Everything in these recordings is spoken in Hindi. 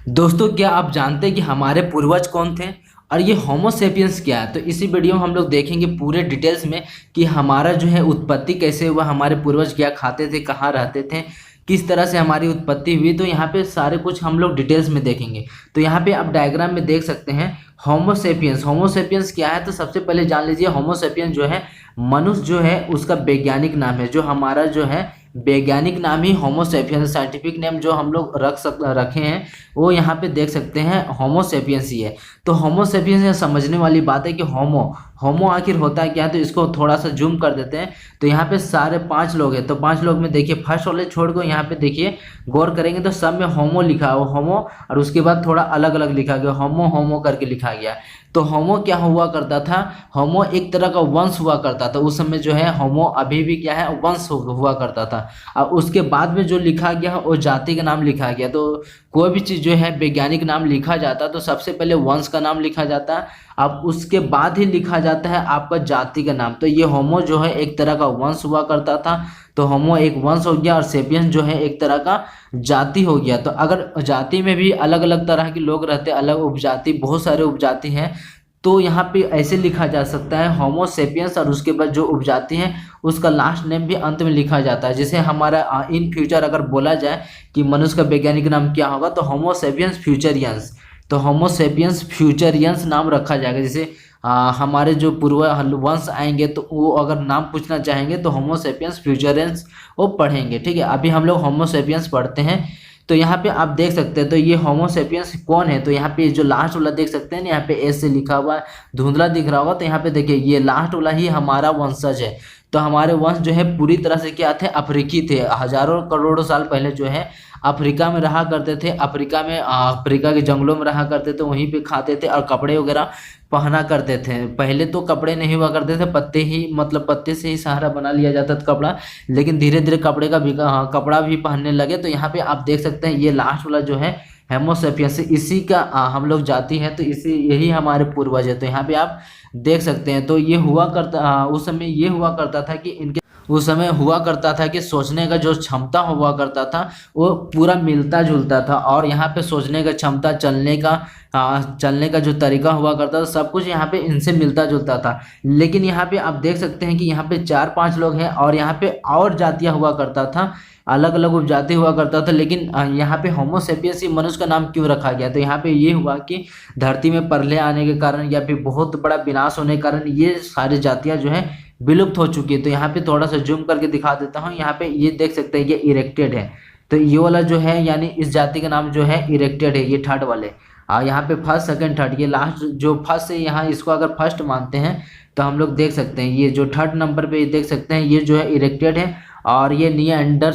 दोस्तों, क्या आप जानते हैं कि हमारे पूर्वज कौन थे और ये होमो सेपियंस क्या है? तो इसी वीडियो में हम लोग देखेंगे पूरे डिटेल्स में कि हमारा जो है उत्पत्ति कैसे हुआ, हमारे पूर्वज क्या खाते थे, कहाँ रहते थे, किस तरह से हमारी उत्पत्ति हुई। तो यहाँ पे सारे कुछ हम लोग डिटेल्स में देखेंगे। तो यहाँ पे आप डायग्राम में देख सकते हैं होमो सेपियंस। होमो सेपियंस क्या है? तो सबसे पहले जान लीजिए, होमो सेपियंस जो है मनुष्य जो है उसका वैज्ञानिक नाम है। जो हमारा जो है वैज्ञानिक नाम ही होमो सेपियंस, साइंटिफिक नेम जो हम लोग रखे हैं वो यहाँ पे देख सकते हैं होमो सेपियंस ही है। तो होमो सेपियंस समझने वाली बात है कि होमो होमो आखिर होता है क्या है। तो इसको थोड़ा सा जूम कर देते हैं। तो यहाँ पे सारे 5 लोग हैं। तो 5 लोग में देखिए फर्स्ट वाले छोड़ को यहाँ पे देखिए गौर करेंगे तो सब में होमो लिखा है, होमो, और उसके बाद थोड़ा अलग अलग लिखा गया, होमो होमो करके लिखा गया। तो होमो क्या हुआ करता था? होमो एक तरह का वंश हुआ करता था उस समय जो है। होमो अभी भी क्या है, वंश हुआ करता था। और उसके बाद में जो लिखा गया वो जाति का नाम लिखा गया। तो कोई भी चीज़ जो है वैज्ञानिक नाम लिखा जाता तो सबसे पहले वंश का नाम लिखा जाता है, अब उसके बाद ही लिखा जाता है आपका जाति का नाम। तो ये होमो जो है एक तरह का वंश हुआ करता था। तो होमो एक वंश हो गया और सेपियंस जो है एक तरह का जाति हो गया। तो अगर जाति में भी अलग अलग तरह के लोग रहते, अलग उपजाति, बहुत सारे उपजाति हैं, तो यहाँ पे ऐसे लिखा जा सकता है होमो सेपियंस और उसके बाद जो उपजाति है उसका लास्ट नेम भी अंत में लिखा जाता है। जैसे हमारा इन फ्यूचर अगर बोला जाए कि मनुष्य का वैज्ञानिक नाम क्या होगा, तो होमो सेपियंस फ्यूचरियंस। तो होमो सेपियंस फ्यूचरियंस नाम रखा जाएगा। जैसे हमारे जो पूर्व वंश आएंगे तो वो अगर नाम पूछना चाहेंगे तो होमो सेपियंस फ्यूचरियंस वो पढ़ेंगे। ठीक है, अभी हम लोग होमो सेपियंस पढ़ते हैं। तो यहाँ पे आप देख सकते हैं, तो ये होमो सेपियंस कौन है? तो यहाँ पे जो लास्ट वाला देख सकते हैं ना, यहाँ पे एस से लिखा हुआ है, धुंधला दिख रहा होगा। तो यहाँ पे देखिए ये लास्ट वाला ही हमारा वंशज है। तो हमारे वंश जो है पूरी तरह से क्या थे, अफ्रीकी थे। हजारों करोड़ों साल पहले जो है अफ्रीका में रहा करते थे। अफ्रीका में अफ्रीका के जंगलों में रहा करते थे, वहीं पे खाते थे और कपड़े वगैरह पहना करते थे। पहले तो कपड़े नहीं हुआ करते थे, पत्ते ही मतलब पत्ते से ही सहारा बना लिया जाता था कपड़ा, लेकिन धीरे धीरे कपड़े का कपड़ा भी पहनने लगे। तो यहाँ पे आप देख सकते हैं ये लास्ट वाला जो है होमो सेपियंस, इसी का हम लोग जाति हैं। तो इसी यही हमारे पूर्वज है। तो यहाँ पे आप देख सकते हैं। तो ये हुआ करता उस समय ये हुआ करता था कि इनके उस समय हुआ करता था कि सोचने का जो क्षमता हुआ करता था वो पूरा मिलता जुलता था। और यहाँ पे सोचने का क्षमता, चलने का जो तरीका हुआ करता था, सब कुछ यहाँ पे इनसे मिलता जुलता था। लेकिन यहाँ पे आप देख सकते हैं कि यहाँ पे 4-5 लोग हैं और यहाँ पे और जातियाँ हुआ करता था, अलग अलग उपजाति हुआ करता था। लेकिन यहाँ पे होमो सेपियंस ही मनुष्य का नाम क्यों रखा गया? तो यहाँ पे ये हुआ कि धरती में प्रलय आने के कारण या फिर बहुत बड़ा विनाश होने के कारण ये सारी जातियाँ जो है विलुप्त हो चुकी है। तो यहाँ पे थोड़ा सा जूम करके दिखा देता हूँ। यहाँ पे ये देख सकते हैं ये इरेक्टेड है। तो ये वाला जो है यानी इस जाति का नाम जो है इरेक्टेड है, ये थर्ड वाले। यहाँ पे फर्स्ट, सेकंड, थर्ड, ये लास्ट जो फर्स्ट है, यहाँ इसको अगर फर्स्ट मानते हैं तो हम लोग देख सकते हैं ये जो थर्ड नंबर पे देख सकते हैं ये जो है इरेक्टेड है और ये नी अंडर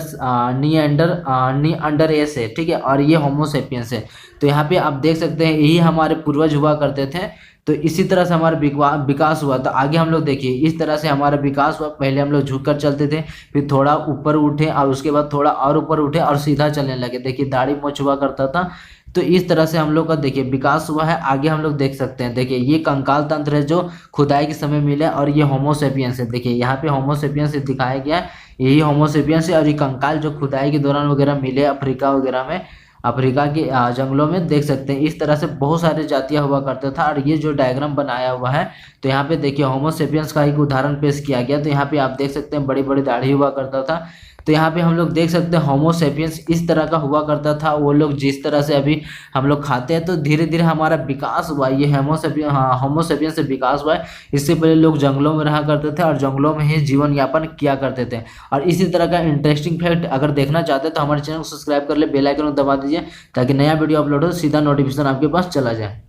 एस है। ठीक है, और ये होमो सेपियंस है। तो यहाँ पे आप देख सकते हैं यही हमारे पूर्वज हुआ करते थे। तो इसी तरह से हमारा विकास हुआ। तो आगे हम लोग देखिए इस तरह से हमारा विकास हुआ। पहले हम लोग झुक कर चलते थे, फिर थोड़ा ऊपर उठे और उसके बाद थोड़ा और ऊपर उठे और सीधा चलने लगे। देखिए दाढ़ी मूंछ हुआ करता था। तो इस तरह से हम लोग का देखिए विकास हुआ है। आगे हम लोग देख सकते हैं, देखिए ये कंकाल तंत्र है जो खुदाई के समय मिले और ये होमो सेपियंस है। देखिए यहाँ पे होमो सेपियंस दिखाया गया है, यही होमो सेपियंस है। और ये कंकाल जो खुदाई के दौरान वगैरह मिले अफ्रीका वगैरह में, अफ्रीका के जंगलों में देख सकते हैं। इस तरह से बहुत सारे जातियाँ हुआ करता था। और ये जो डायग्राम बनाया हुआ है तो यहाँ पे देखिए होमो सेपियंस का एक उदाहरण पेश किया गया। तो यहाँ पे आप देख सकते हैं बड़ी बड़ी दाढ़ी हुआ करता था। तो यहाँ पे हम लोग देख सकते हैं होमो सेपियंस इस तरह का हुआ करता था। वो लोग जिस तरह से अभी हम लोग खाते हैं, तो धीरे धीरे हमारा विकास हुआ। ये होमो सेपियंस से विकास हुआ है। इससे पहले लोग जंगलों में रहा करते थे और जंगलों में ही जीवन यापन किया करते थे। और इसी तरह का इंटरेस्टिंग फैक्ट अगर देखना चाहते हैं तो हमारे चैनल को सब्सक्राइब कर ले, बेल आइकन को दबा दीजिए ताकि नया वीडियो अपलोड हो सीधा नोटिफिकेशन आपके पास चला जाए।